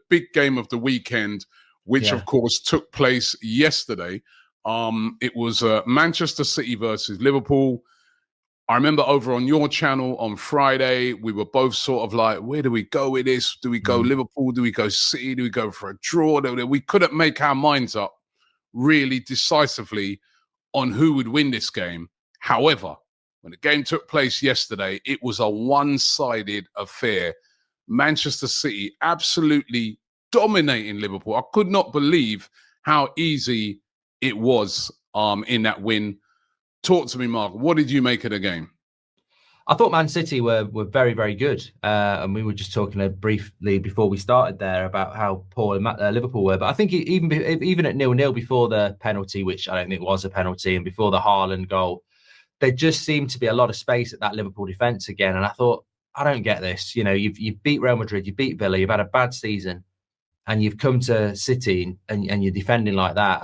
big game of the weekend, which of course took place yesterday. It was Manchester City versus Liverpool. I remember over on your channel on Friday, we were both sort of like, where do we go with this? Do we go Liverpool? Do we go City? Do we go for a draw? We couldn't make our minds up really decisively on who would win this game. However, when the game took place yesterday, it was a one-sided affair. Manchester City absolutely dominating Liverpool. I could not believe how easy it was in that win. Talk to me, Mark. What did you make of the game? I thought Man City were very, very good. And we were just talking briefly before we started there about how poor Liverpool were. But I think even at 0-0 before the penalty, which I don't think was a penalty, and before the Haaland goal, there just seemed to be a lot of space at that Liverpool defence again. And I thought, I don't get this. You know, you've beat Real Madrid, you beat Villa, you've had a bad season, and you've come to City and you're defending like that.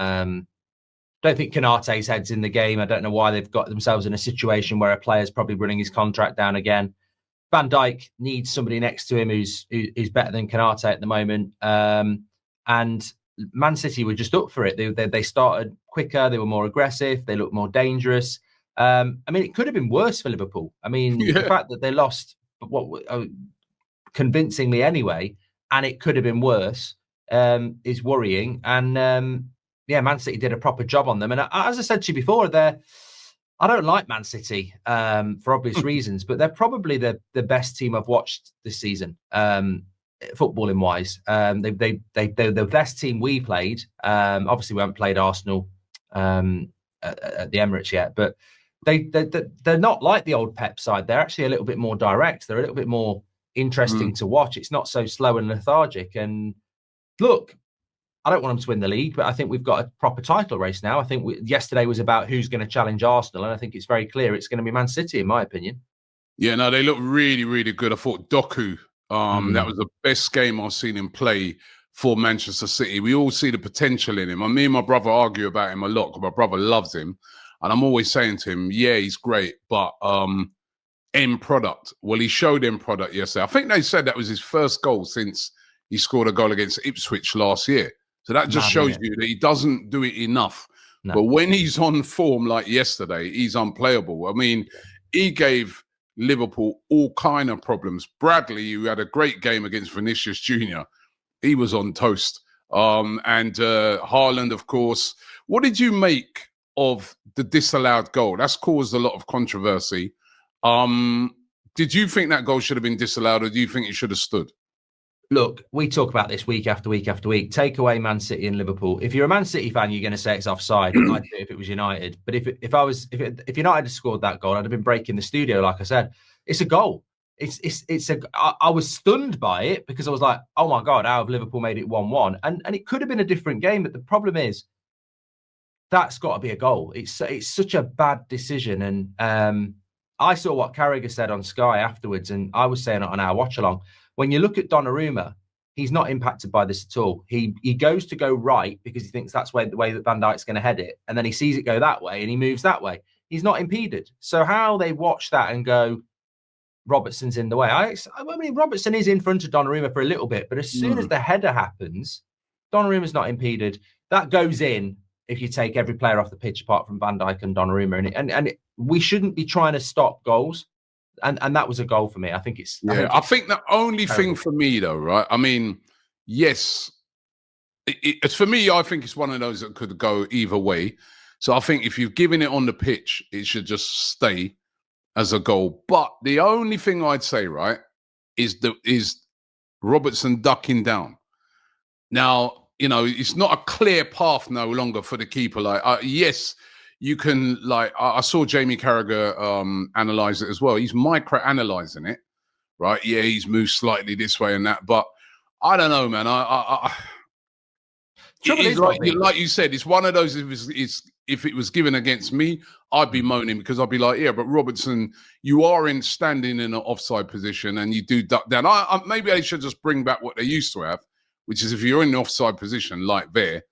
Don't think Konate's head's in the game. I don't know why they've got themselves in a situation where a player's probably running his contract down again. Van Dijk needs somebody next to him who's better than Konate at the moment. And Man City were just up for it. They started quicker. They were more aggressive. They looked more dangerous. I mean, it could have been worse for Liverpool. I mean, the fact that they lost convincingly anyway, and it could have been worse, is worrying. And Man City did a proper job on them. And as I said to you before, I don't like Man City for obvious reasons, but they're probably the best team I've watched this season, footballing wise. They're the best team we played. Obviously, we haven't played Arsenal at the Emirates yet, but they're not like the old Pep side. They're actually a little bit more direct. They're a little bit more interesting to watch. It's not so slow and lethargic. And look, I don't want them to win the league, but I think we've got a proper title race now. I think yesterday was about who's going to challenge Arsenal, and I think it's very clear it's going to be Man City, in my opinion. Yeah, no, they look really, really good. I thought Doku, that was the best game I've seen him play for Manchester City. We all see the potential in him. And me and my brother argue about him a lot because my brother loves him. And I'm always saying to him, yeah, he's great, but end product. Well, he showed end product yesterday. I think they said that was his first goal since he scored a goal against Ipswich last year. So that just shows you that he doesn't do it enough. No. But when he's on form like yesterday, he's unplayable. I mean, he gave Liverpool all kind of problems. Bradley, who had a great game against Vinicius Jr., he was on toast. And Haaland, of course. What did you make of the disallowed goal? That's caused a lot of controversy. Did you think that goal should have been disallowed, or do you think it should have stood? Look, we talk about this week after week after week. Take away Man City and Liverpool. If you're a Man City fan, you're going to say it's offside. I'd do it if it was United. But if United had scored that goal, I'd have been breaking the studio. Like I said, it's a goal. I was stunned by it because I was like, oh my God, how have Liverpool made it 1-1? And it could have been a different game. But the problem is, that's got to be a goal. It's such a bad decision. And I saw what Carragher said on Sky afterwards, and I was saying it on our watch along. When you look at Donnarumma, he's not impacted by this at all. He goes to go right because he thinks that's the way that Van Dijk's going to head it. And then he sees it go that way and he moves that way. He's not impeded. So how they watch that and go, Robertson's in the way. I mean, Robertson is in front of Donnarumma for a little bit, but as soon as the header happens, Donnarumma's not impeded. That goes in if you take every player off the pitch apart from Van Dijk and Donnarumma. And we shouldn't be trying to stop goals. And that was a goal for me. I think I think the only thing for me, though, right? I mean, yes, it's for me, I think it's one of those that could go either way. So I think if you've given it on the pitch, it should just stay as a goal. But the only thing I'd say, right, is Robertson ducking down. Now, you know, it's not a clear path no longer for the keeper. Like, yes, you can, like, I saw Jamie Carragher analyze it as well. He's micro-analyzing it, right? Yeah, he's moved slightly this way and that. But I don't know, man. Like you said, it's one of those, if it was given against me, I'd be moaning because I'd be like, yeah, but Robertson, you are standing in an offside position and you do duck down. Maybe they should just bring back what they used to have, which is if you're in an offside position like there,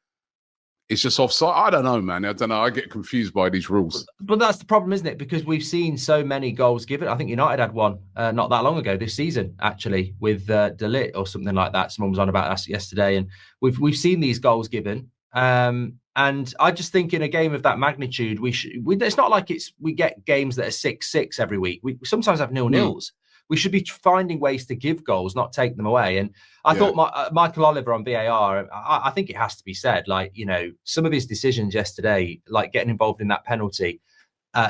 it's just offside. I don't know, man. I don't know. I get confused by these rules. But that's the problem, isn't it? Because we've seen so many goals given. I think United had one not that long ago this season, actually, with De Ligt or something like that. Someone was on about that yesterday, and we've seen these goals given. And I just think in a game of that magnitude, it's not like we get games that are 6-6 every week. We sometimes have 0-0s. We should be finding ways to give goals, not take them away. And I thought Michael Oliver on VAR, I think it has to be said, like, you know, some of his decisions yesterday, like getting involved in that penalty,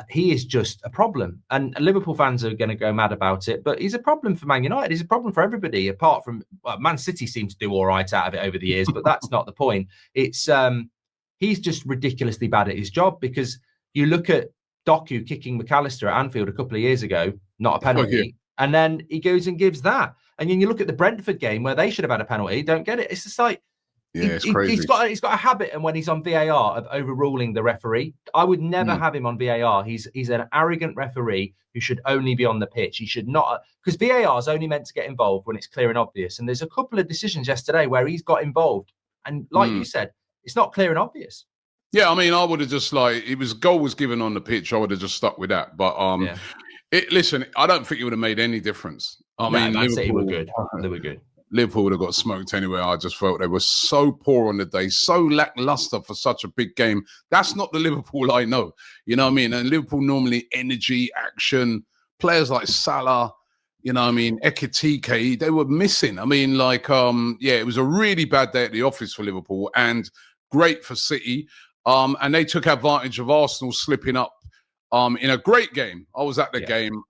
he is just a problem. And Liverpool fans are going to go mad about it, but he's a problem for Man United. He's a problem for everybody, apart from Man City seem to do all right out of it over the years, but that's not the point. It's he's just ridiculously bad at his job, because you look at Doku kicking McAllister at Anfield a couple of years ago, not a penalty. And then he goes and gives that. And then you look at the Brentford game where they should have had a penalty, don't get it. It's just like, it's crazy. He's got a habit, and when he's on VAR, of overruling the referee. I would never have him on VAR. He's an arrogant referee who should only be on the pitch. He should not, because VAR is only meant to get involved when it's clear and obvious. And there's a couple of decisions yesterday where he's got involved, and like you said, it's not clear and obvious. Yeah, I mean, I would have just goal was given on the pitch. I would have just stuck with that. But listen, I don't think it would have made any difference. I mean, Man City were good. They were good. Liverpool would have got smoked anyway. I just felt they were so poor on the day, so lackluster for such a big game. That's not the Liverpool I know. You know what I mean? And Liverpool normally energy, action, players like Salah, you know what I mean, Ekitike, they were missing. I mean, it was a really bad day at the office for Liverpool, and great for City. And they took advantage of Arsenal slipping up in a great game. I was at the game.